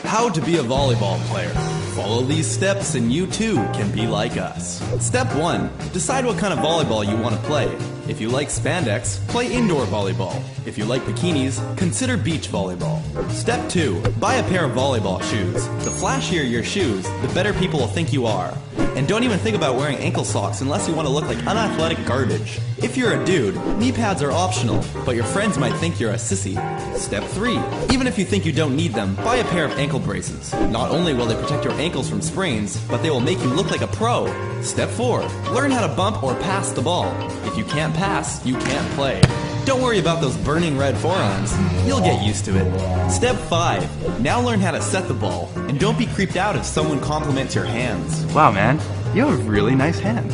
How to be a volleyball player. Follow these steps and you too can be like us. Step 1. Decide what kind of volleyball you want to play. If you like spandex, play indoor volleyball. If you like bikinis, consider beach volleyball. Step 2. Buy a pair of volleyball shoes. The flashier your shoes, the better people will think you are. And don't even think about wearing ankle socks unless you want to look like unathletic garbage. If you're a dude, knee pads are optional, but your friends might think you're a sissy. Step 3. Even if you think you don't need them, buy a pair of ankle braces. Not only will they protect your ankles from sprains, but they will make you look like a pro. Step 4. Learn how to bump or pass the ball. If you can't pass, you can't play. Don't worry about those burning red forearms. You'll get used to it. Step 5. Now learn how to set the ball, and don't be creeped out if someone compliments your hands. Wow, man, you have really nice hands.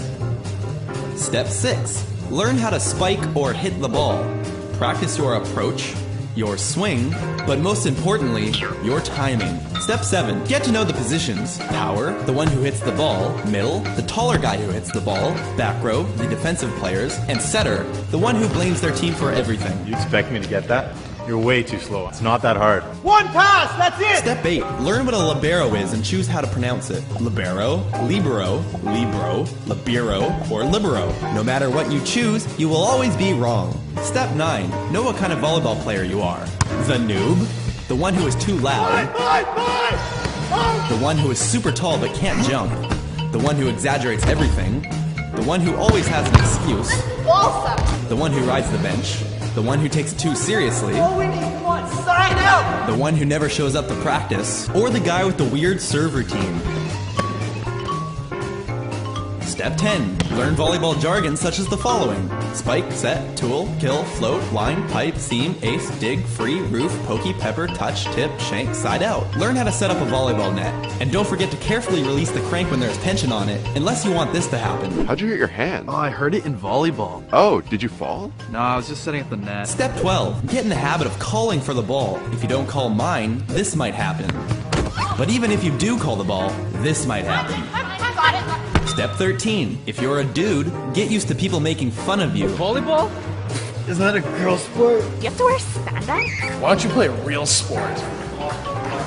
Step 6. Learn how to spike or hit the ball. Practice your approach, your swing, but most importantly, your timing. Step 7. Get to know the positions. Power, the one who hits the ball. Middle, the taller guy who hits the ball. Back row, the defensive players. And setter, the one who blames their team for everything. You expect me to get that? You're way too slow. It's not that hard. One pass, that's it! Step 8. Learn what a libero is and choose how to pronounce it. Libero, libero, libro, libero, or libero. No matter what you choose, you will always be wrong. Step 9. Know what kind of volleyball player you are. The noob, the one who is too loud, the one who is super tall but can't jump, the one who exaggerates everything, the one who always has an excuse, the one who rides the bench, the one who takes it too seriously, the one who never shows up to practice, or the guy with the weird serve routine. Step 10. Learn volleyball jargon such as the following. Spike, set, tool, kill, float, line, pipe, seam, ace, dig, free, roof, pokey, pepper, touch, tip, shank, side out. Learn how to set up a volleyball net. And don't forget to carefully release the crank when there's tension on it, unless you want this to happen. How'd you hurt your hand? Oh, I heard it in volleyball. Oh, did you fall? No, I was just setting up the net. Step 12. Get in the habit of calling for the ball. If you don't call mine, this might happen. But even if you do call the ball, this might happen. Step 13. If you're a dude, get used to people making fun of you. Volleyball? Isn't that a girl sport? Do you have to wear spandex? Why don't you play a real sport?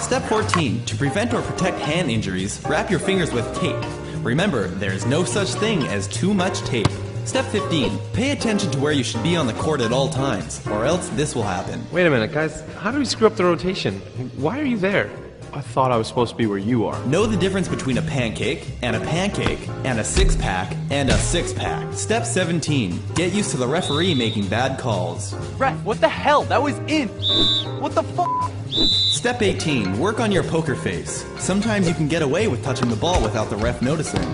Step 14. To prevent or protect hand injuries, wrap your fingers with tape. Remember, there's no such thing as too much tape. Step 15. Pay attention to where you should be on the court at all times, or else this will happen. Wait a minute, guys. How do we screw up the rotation? Why are you there? I thought I was supposed to be where you are. Know the difference between a pancake, and a six-pack, and a six-pack. Step 17. Get used to the referee making bad calls. Ref, what the hell? That was in. What the fuck? Step 18. Work on your poker face. Sometimes you can get away with touching the ball without the ref noticing.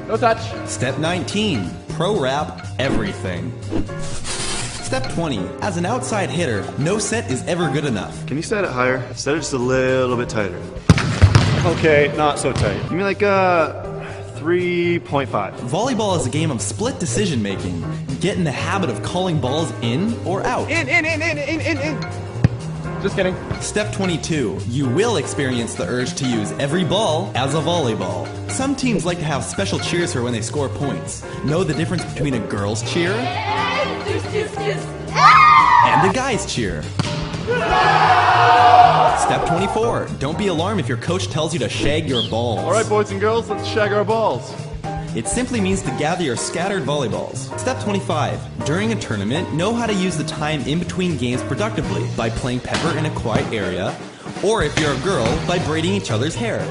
No touch. Step 19. Pro wrap everything. Step 20. As an outside hitter, no set is ever good enough. Can you set it higher? Set it just a little bit tighter. Okay, not so tight. Give me like 3.5. Volleyball is a game of split decision making. Get in the habit of calling balls in or out. In. Just kidding. Step 22. You will experience the urge to use every ball as a volleyball. Some teams like to have special cheers for when they score points. Know the difference between a girl's cheer and a guy's cheer. Step 24. Don't be alarmed if your coach tells you to shag your balls. All right, boys and girls, let's shag our balls. It simply means to gather your scattered volleyballs. Step 25. During a tournament, know how to use the time in between games productively by playing pepper in a quiet area, or if you're a girl, by braiding each other's hair.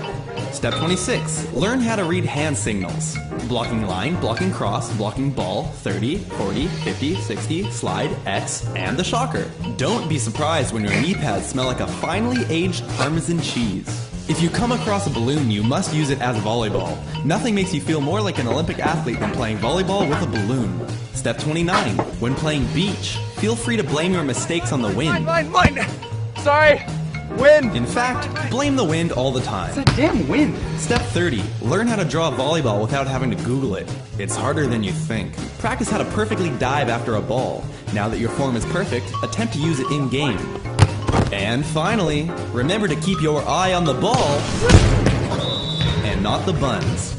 Step 26. Learn how to read hand signals. Blocking line, blocking cross, blocking ball, 30, 40, 50, 60, slide, X, and the shocker. Don't be surprised when your knee pads smell like a finely aged Parmesan cheese. If you come across a balloon, you must use it as a volleyball. Nothing makes you feel more like an Olympic athlete than playing volleyball with a balloon. Step 29. When playing beach, feel free to blame your mistakes on the wind. Mine. Sorry. Wind. In fact, blame the wind all the time. It's a damn wind. Step 30. Learn how to draw a volleyball without having to Google it. It's harder than you think. Practice how to perfectly dive after a ball. Now that your form is perfect, attempt to use it in-game. And finally, remember to keep your eye on the ball and not the buns.